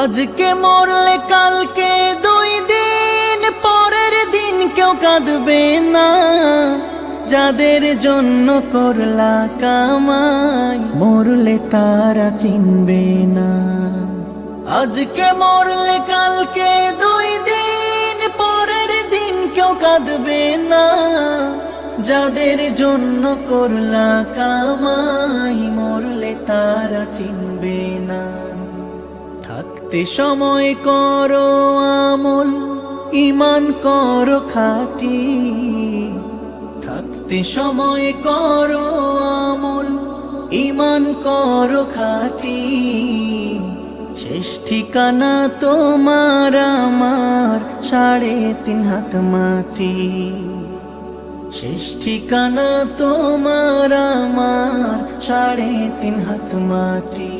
আজকে মরলে কালকে 2 দিন পরের দিন কেউ কাঁদবে না। যাদের জন্য করলা কামাই মরলে তারা চিনবে না। আজকে মরলে কালকে 2 দিন পরের দিন কেউ কাঁদবে না। যাদের জন্য করলা কামাই মরলে তারা চিনবে না। থাকতে সময় করো আমল, ঈমান করো খাঁটি। থাকতে সময় করো আমল, ঈমান করো খাঁটি। শেষ ঠিকানা তোমার আমার 3.5 হাত মাটি। শেষ ঠিকানা তোমার আমার 3.5 হাত মাটি।